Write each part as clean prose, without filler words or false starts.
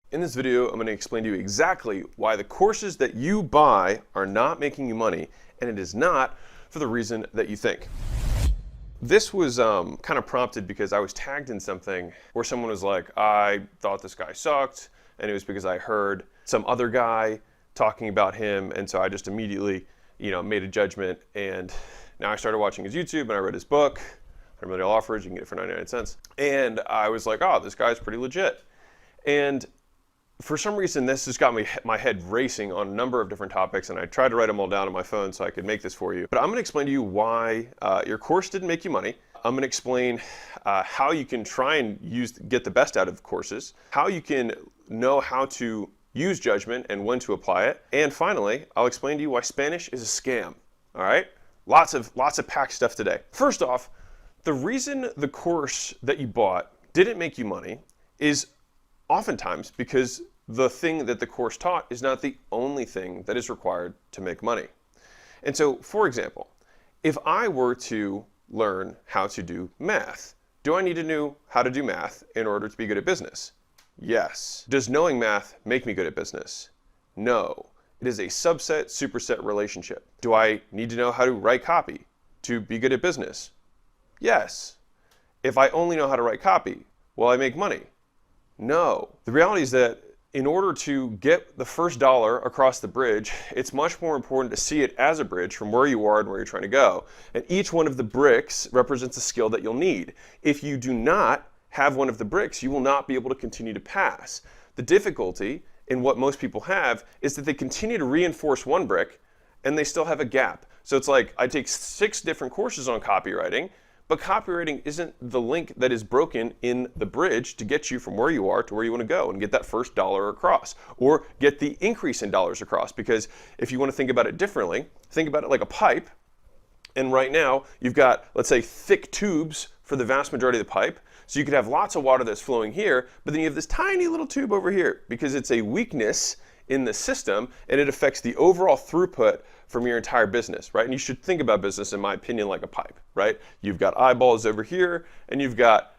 In this video, I'm going to explain to you exactly why the courses that you buy are not making you money, and it is not for the reason that you think. This was kind of prompted because I was tagged in something where someone was like, I thought this guy sucked, and it was because I heard some other guy talking about him, and so I just immediately, made a judgment, and now I started watching his YouTube, and I read his book, $100 million offers, you can get it for 99 cents, and I was like, oh, this guy's pretty legit. And for some reason, this has got my head racing on a number of different topics, and I tried to write them all down on my phone so I could make this for you. But I'm going to explain to you why your course didn't make you money. I'm going to explain how you can try and get the best out of courses, how you can know how to use judgment and when to apply it, and finally, I'll explain to you why Spanish is a scam. All right? Lots of packed stuff today. First off, the reason the course that you bought didn't make you money is oftentimes because the thing that the course taught is not the only thing that is required to make money. And so, for example, if I were to learn how to do math, do I need to know how to do math in order to be good at business? Yes. Does knowing math make me good at business? No. It is a subset, superset relationship. Do I need to know how to write copy to be good at business? Yes. If I only know how to write copy, will I make money? No. The reality is that in order to get the first dollar across the bridge, it's much more important to see it as a bridge from where you are and where you're trying to go. And each one of the bricks represents a skill that you'll need. If you do not have one of the bricks, you will not be able to continue to pass. The difficulty in what most people have is that they continue to reinforce one brick and they still have a gap. So it's like I take 6 different courses on copywriting, but copywriting isn't the link that is broken in the bridge to get you from where you are to where you want to go and get that first dollar across, or get the increase in dollars across. Because if you want to think about it differently, think about it like a pipe. And right now you've got, let's say, thick tubes for the vast majority of the pipe. So you could have lots of water that's flowing here, but then you have this tiny little tube over here because it's a weakness in the system and it affects the overall throughput from your entire business, right? And you should think about business, in my opinion, like a pipe, right? You've got eyeballs over here and you've got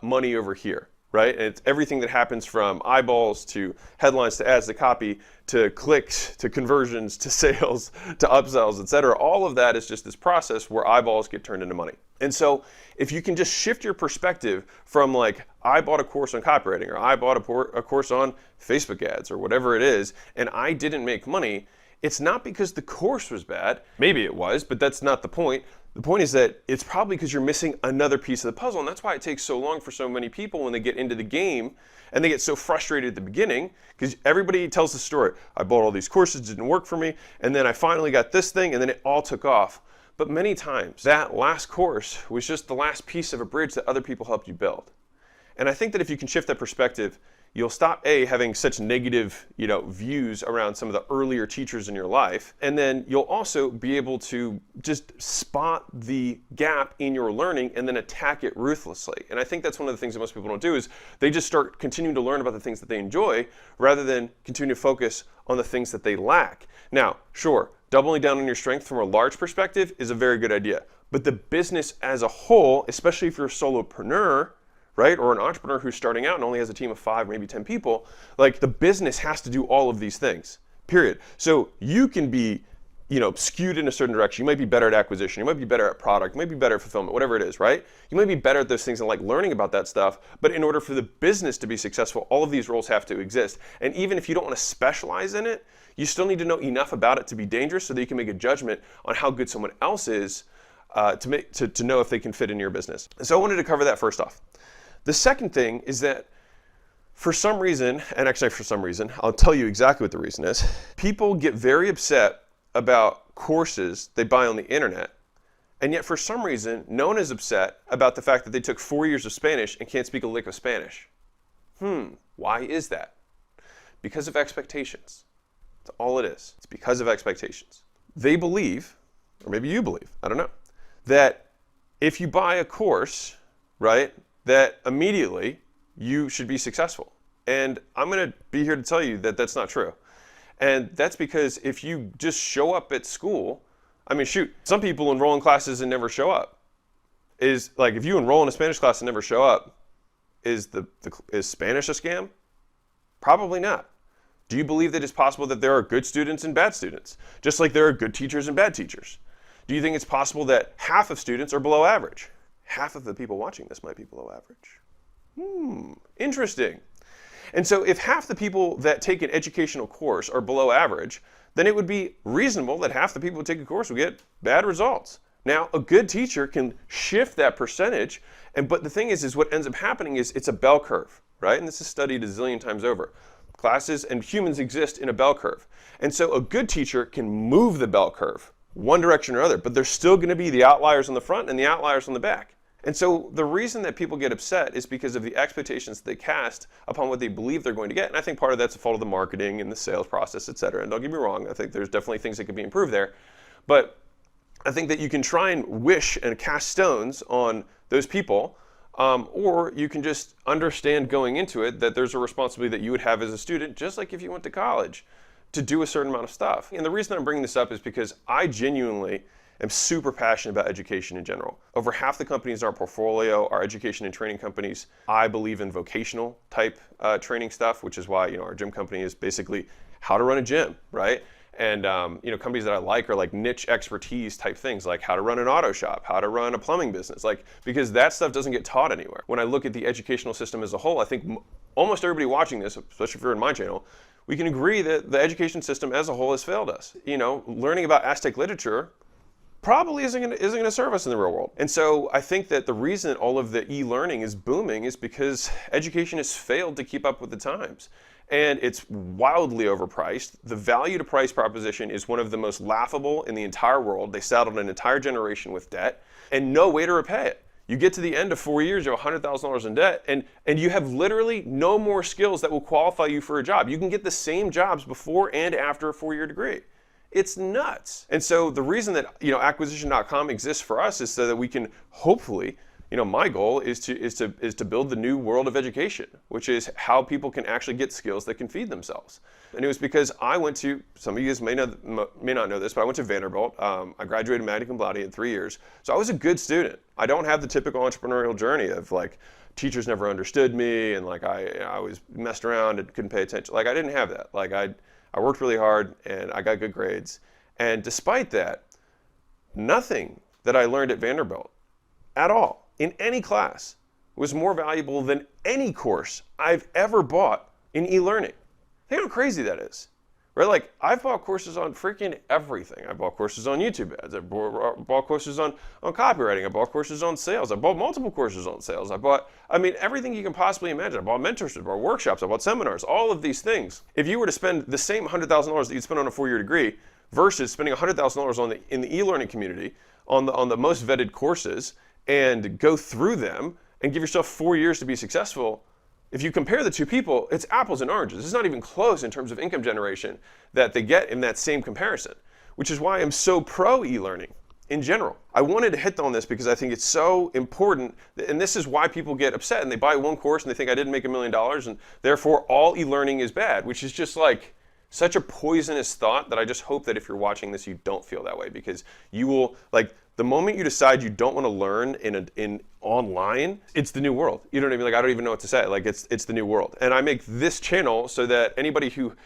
money over here, right? And it's everything that happens from eyeballs to headlines to ads to copy to clicks to conversions to sales to upsells, etc. All of that is just this process where eyeballs get turned into money. And so if you can just shift your perspective from like, I bought a course on copywriting, or I bought a course on Facebook ads, or whatever it is, and I didn't make money, it's not because the course was bad. Maybe it was, but that's not the point. The point is that it's probably because you're missing another piece of the puzzle, and that's why it takes so long for so many people when they get into the game, and they get so frustrated at the beginning, because everybody tells the story. I bought all these courses, it didn't work for me, and then I finally got this thing, and then it all took off. But many times, that last course was just the last piece of a bridge that other people helped you build. And I think that if you can shift that perspective, you'll stop having such negative, views around some of the earlier teachers in your life, and then you'll also be able to just spot the gap in your learning and then attack it ruthlessly. And I think that's one of the things that most people don't do is they just start continuing to learn about the things that they enjoy rather than continue to focus on the things that they lack. Now, sure, doubling down on your strength from a large perspective is a very good idea, but the business as a whole, especially if you're a solopreneur, right? Or an entrepreneur who's starting out and only has a team of 5, maybe 10 people, like the business has to do all of these things, period. So you can be, skewed in a certain direction. You might be better at acquisition. You might be better at product. You might be better at fulfillment, whatever it is, right? You might be better at those things and like learning about that stuff. But in order for the business to be successful, all of these roles have to exist. And even if you don't want to specialize in it, you still need to know enough about it to be dangerous so that you can make a judgment on how good someone else is to know if they can fit in your business. So I wanted to cover that first off. The second thing is that for some reason, and actually for some reason, I'll tell you exactly what the reason is, people get very upset about courses they buy on the internet, and yet for some reason, no one is upset about the fact that they took 4 years of Spanish and can't speak a lick of Spanish. Why is that? Because of expectations. That's all it is. It's because of expectations. They believe, or maybe you believe, I don't know, that if you buy a course, right, that immediately you should be successful. And I'm going to be here to tell you that that's not true. And that's because if you just show up at school, I mean, shoot, some people enroll in classes and never show up. Is like if you enroll in a Spanish class and never show up, is Spanish a scam? Probably not. Do you believe that it's possible that there are good students and bad students, just like there are good teachers and bad teachers? Do you think it's possible that half of students are below average? Half of the people watching this might be below average. Interesting. And so if half the people that take an educational course are below average, then it would be reasonable that half the people who take a course will get bad results. Now, a good teacher can shift that percentage, but the thing is what ends up happening is it's a bell curve, right? And this is studied a zillion times over. Classes and humans exist in a bell curve. And so a good teacher can move the bell curve one direction or other, but there's still going to be the outliers on the front and the outliers on the back. And so the reason that people get upset is because of the expectations they cast upon what they believe they're going to get. And I think part of that's a fault of the marketing and the sales process, et cetera. And don't get me wrong, I think there's definitely things that could be improved there. But I think that you can try and wish and cast stones on those people, or you can just understand going into it that there's a responsibility that you would have as a student, just like if you went to college, to do a certain amount of stuff. And the reason I'm bringing this up is because I genuinely am super passionate about education in general. Over half the companies in our portfolio are education and training companies. I believe in vocational type training stuff, which is why our gym company is basically how to run a gym, right? And companies that I like are like niche expertise type things, like how to run an auto shop, how to run a plumbing business, because that stuff doesn't get taught anywhere. When I look at the educational system as a whole, I think almost everybody watching this, especially if you're in my channel, we can agree that the education system as a whole has failed us. Learning about Aztec literature probably isn't going to serve us in the real world. And so I think that the reason all of the e-learning is booming is because education has failed to keep up with the times. And it's wildly overpriced. The value to price proposition is one of the most laughable in the entire world. They saddled an entire generation with debt and no way to repay it. You get to the end of 4 years, you have $100,000 in debt, and you have literally no more skills that will qualify you for a job. You can get the same jobs before and after a 4-year degree. It's nuts. And so the reason that acquisition.com exists for us is so that we can hopefully, my goal is to build the new world of education, which is how people can actually get skills that can feed themselves. And it was because I went to, some of you guys may not know this, but I went to Vanderbilt. I graduated magna cum laude in 3 years. So I was a good student. I don't have the typical entrepreneurial journey of teachers never understood me and I was messed around and couldn't pay attention. I didn't have that. I worked really hard and I got good grades. And despite that, nothing that I learned at Vanderbilt at all in any class was more valuable than any course I've ever bought in e-learning. Think how crazy that is, right? I've bought courses on freaking everything. I bought courses on YouTube ads. I bought courses on copywriting. I bought courses on sales. I bought multiple courses on sales. Everything you can possibly imagine. I bought mentorships, I bought workshops, I bought seminars, all of these things. If you were to spend the same $100,000 that you'd spend on a 4-year degree versus spending $100,000 in the e-learning community on the most vetted courses and go through them and give yourself 4 years to be successful, if you compare the two people, it's apples and oranges. It's not even close in terms of income generation that they get in that same comparison, which is why I'm so pro e-learning in general. I wanted to hit on this because I think it's so important, and this is why people get upset and they buy one course and they think I didn't make $1 million and therefore all e-learning is bad, which is just such a poisonous thought that I just hope that if you're watching this, you don't feel that way, because you will, the moment you decide you don't want to learn in online, it's the new world. You know what I mean? I don't even know what to say. It's the new world. And I make this channel so that anybody who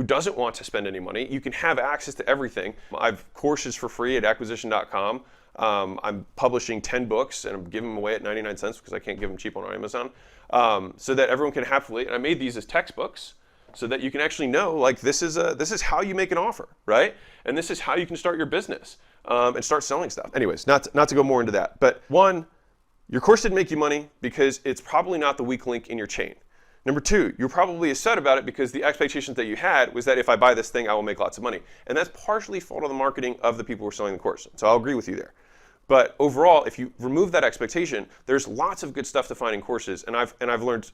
doesn't want to spend any money, you can have access to everything. I've courses for free at acquisition.com. I'm publishing 10 books and I'm giving them away at 99 cents because I can't give them cheap on Amazon, so that everyone can happily, and I made these as textbooks so that you can actually know, this is how you make an offer, right? And this is how you can start your business. And start selling stuff. Anyways, not to go more into that, but one, your course didn't make you money because it's probably not the weak link in your chain. Number two, you're probably upset about it because the expectations that you had was that if I buy this thing, I will make lots of money. And that's partially fault of the marketing of the people who are selling the course. So I'll agree with you there. But overall, if you remove that expectation, there's lots of good stuff to find in courses. And I've learned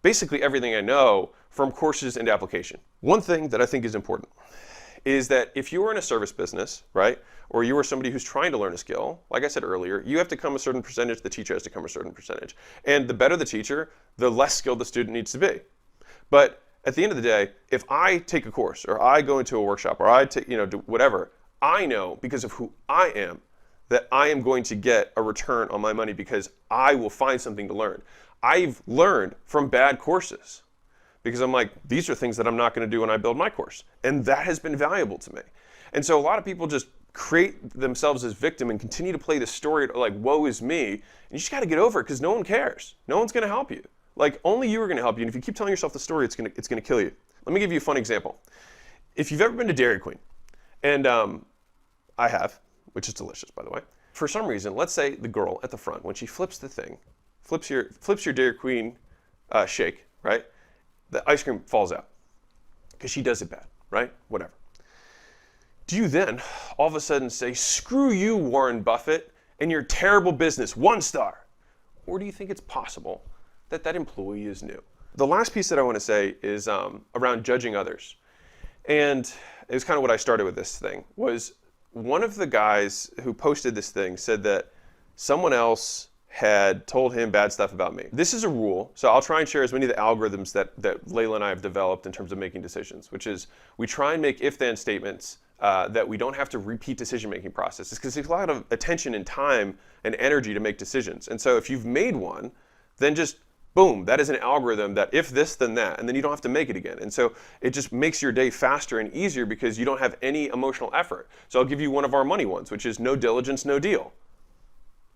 basically everything I know from courses and application. One thing that I think is important is that if you are in a service business, right, or you are somebody who's trying to learn a skill, like I said earlier, you have to come a certain percentage, the teacher has to come a certain percentage. And the better the teacher, the less skilled the student needs to be. But at the end of the day, if I take a course or I go into a workshop or I take, do whatever, I know because of who I am that I am going to get a return on my money because I will find something to learn. I've learned from bad courses. because I'm like, these are things that I'm not going to do when I build my course. And that has been valuable to me. And so a lot of people just create themselves as victim and continue to play the story like, woe is me. And you just got to get over it because no one cares. No one's going to help you. Like, only you are going to help you. And if you keep telling yourself the story, it's going to kill you. Let me give you a fun example. If you've ever been to Dairy Queen, and I have, which is delicious, by the way. For some reason, let's say the girl at the front, when she flips the thing, flips your Dairy Queen shake, right? The ice cream falls out because she does it bad, right? Whatever. Do you then all of a sudden say, screw you, Warren Buffett, and your terrible business, 1 star? Or do you think it's possible that that employee is new? The last piece that I want to say is around judging others. And it was kind of what I started with this thing, was one of the guys who posted this thing said that someone else had told him bad stuff about me. This is a rule, so I'll try and share as many of the algorithms that Layla and I have developed in terms of making decisions, which is we try and make if-then statements that we don't have to repeat decision-making processes, because there's a lot of attention and time and energy to make decisions. And so if you've made one, then just boom, that is an algorithm that if this, then that, and then you don't have to make it again. And so it just makes your day faster and easier because you don't have any emotional effort. So I'll give you one of our money ones, which is no diligence, no deal.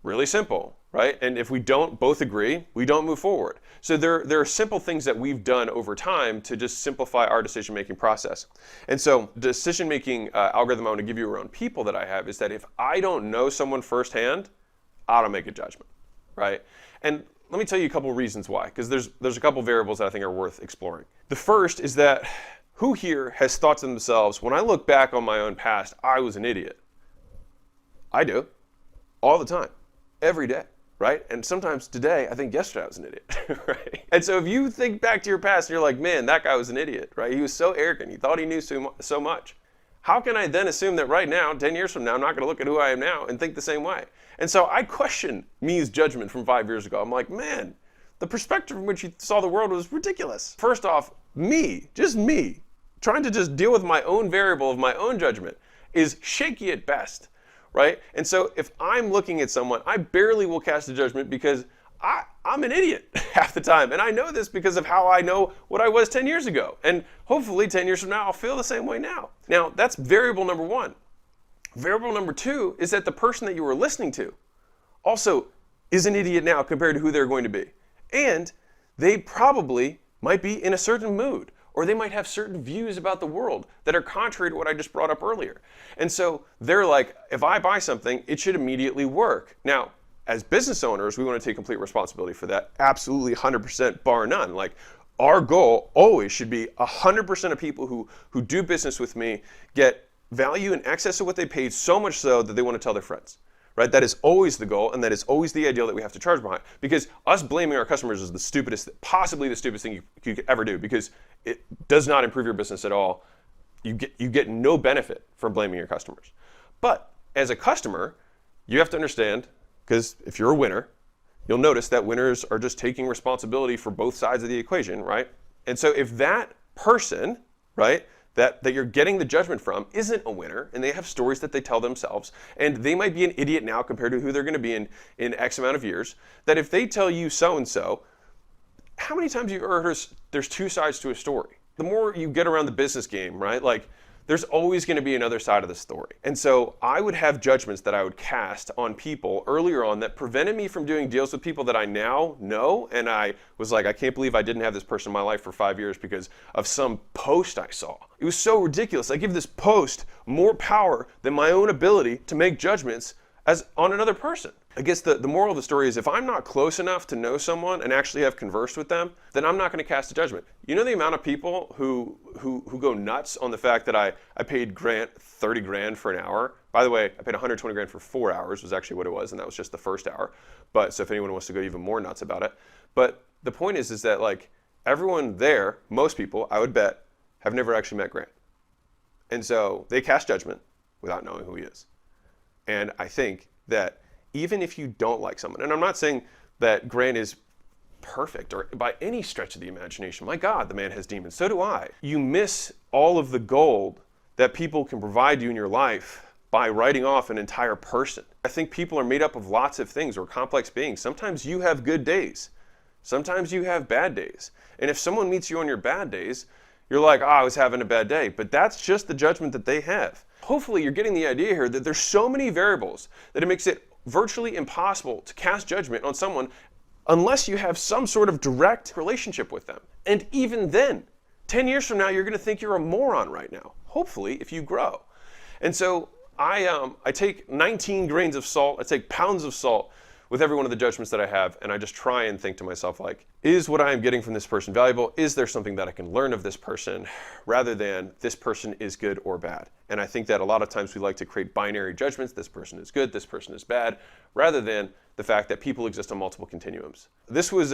Really simple, right? And if we don't both agree, we don't move forward. So there are simple things that we've done over time to just simplify our decision-making process. And so the decision-making algorithm I want to give you around people that I have is that if I don't know someone firsthand, I don't make a judgment, right? And let me tell you a couple reasons why, because there's a couple variables that I think are worth exploring. The first is that who here has thought to themselves, when I look back on my own past, I was an idiot? I do, all the time. Every day, right? And sometimes today, I think yesterday I was an idiot, right? And so if you think back to your past and you're like, man, that guy was an idiot, right? He was so arrogant. He thought he knew so much. How can I then assume that right now, 10 years from now, I'm not going to look at who I am now and think the same way? And so I question me's judgment from 5 years ago. I'm like, man, the perspective from which you saw the world was ridiculous. First off, just me, trying to just deal with my own variable of my own judgment is shaky at best. Right? And so if I'm looking at someone, I barely will cast a judgment because I'm an idiot half the time. And I know this because of how I know what I was 10 years ago. And hopefully 10 years from now, I'll feel the same way now. Now, that's variable number one. Variable number two is that the person that you were listening to also is an idiot now compared to who they're going to be. And they probably might be in a certain mood, or they might have certain views about the world that are contrary to what I just brought up earlier. And so they're like, if I buy something, it should immediately work. Now, as business owners, we want to take complete responsibility for that. Absolutely 100% bar none. Like, our goal always should be 100% of people who do business with me get value in excess of what they paid, so much so that they want to tell their friends. Right? That is always the goal, and that is always the ideal that we have to charge behind. Because us blaming our customers is possibly the stupidest thing you could ever do, because it does not improve your business at all. You get no benefit from blaming your customers. But as a customer, you have to understand, because if you're a winner, you'll notice that winners are just taking responsibility for both sides of the equation, right? And so if that person, right, that you're getting the judgment from isn't a winner, and they have stories that they tell themselves, and they might be an idiot now compared to who they're going to be in X amount of years, that if they tell you so-and-so, how many times have you heard there's two sides to a story? The more you get around the business game, right, like, there's always going to be another side of the story. And so I would have judgments that I would cast on people earlier on that prevented me from doing deals with people that I now know. And I was like, I can't believe I didn't have this person in my life for 5 years because of some post I saw. It was so ridiculous. I give this post more power than my own ability to make judgments as on another person. I guess the moral of the story is, if I'm not close enough to know someone and actually have conversed with them, then I'm not going to cast a judgment. You know the amount of people who go nuts on the fact that I paid Grant 30 grand for an hour? By the way, I paid 120 grand for 4 hours was actually what it was, and that was just the first hour. But so if anyone wants to go even more nuts about it. But the point is that, like, everyone there, most people, I would bet, have never actually met Grant. And so they cast judgment without knowing who he is. And I think that even if you don't like someone, and I'm not saying that Grant is perfect or by any stretch of the imagination. My God, the man has demons. So do I. You miss all of the gold that people can provide you in your life by writing off an entire person. I think people are made up of lots of things. We're complex beings. Sometimes you have good days. Sometimes you have bad days. And if someone meets you on your bad days, you're like, I was having a bad day. But that's just the judgment that they have. Hopefully you're getting the idea here that there's so many variables that it makes it virtually impossible to cast judgment on someone unless you have some sort of direct relationship with them. And even then, 10 years from now, you're gonna think you're a moron right now. Hopefully, if you grow. And so I take 19 grains of salt, I take pounds of salt with every one of the judgments that I have, and I just try and think to myself like, is what I am getting from this person valuable? Is there something that I can learn of this person, rather than this person is good or bad? And I think that a lot of times we like to create binary judgments, this person is good, this person is bad, rather than the fact that people exist on multiple continuums. This was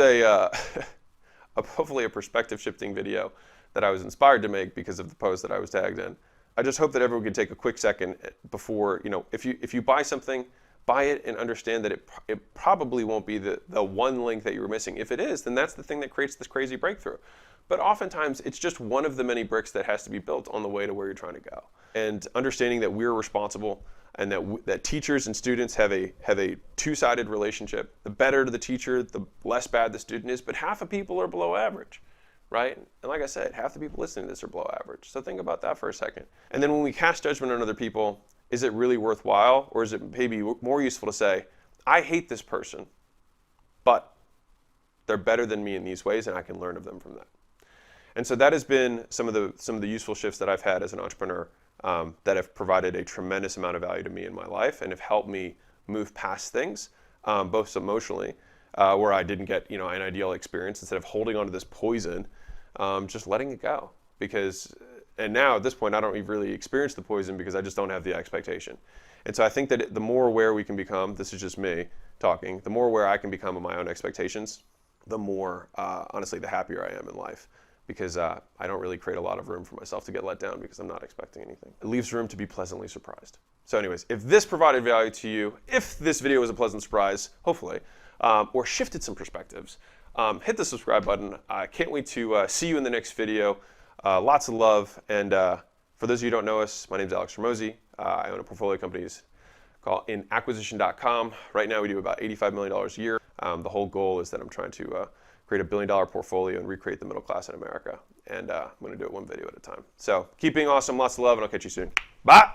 hopefully a perspective shifting video that I was inspired to make because of the post that I was tagged in. I just hope that everyone can take a quick second before, if you buy something, buy it and understand that it probably won't be the one link that you were missing. If it is, then that's the thing that creates this crazy breakthrough. But oftentimes, it's just one of the many bricks that has to be built on the way to where you're trying to go. And understanding that we're responsible and that teachers and students have a two-sided relationship. The better the teacher, the less bad the student is, but half of people are below average, right? And like I said, half the people listening to this are below average. So think about that for a second. And then when we cast judgment on other people, is it really worthwhile, or is it maybe more useful to say, I hate this person, but they're better than me in these ways, and I can learn of them from that. And so that has been some of the useful shifts that I've had as an entrepreneur that have provided a tremendous amount of value to me in my life and have helped me move past things, both emotionally, where I didn't get an ideal experience. Instead of holding onto this poison, just letting it go. And now at this point, I don't even really experience the poison because I just don't have the expectation. And so I think that the more aware we can become, this is just me talking, the more aware I can become of my own expectations, the more, honestly, the happier I am in life. Because I don't really create a lot of room for myself to get let down because I'm not expecting anything. It leaves room to be pleasantly surprised. So anyways, if this provided value to you, if this video was a pleasant surprise, hopefully, or shifted some perspectives, hit the subscribe button. I can't wait to see you in the next video. Lots of love. And for those of you who don't know us, my name is Alex Hormozi. I own a portfolio company called inacquisition.com. Right now we do about $85 million a year. The whole goal is that I'm trying to create $1 billion portfolio and recreate the middle class in America. And I'm going to do it one video at a time. So keep being awesome. Lots of love, and I'll catch you soon. Bye.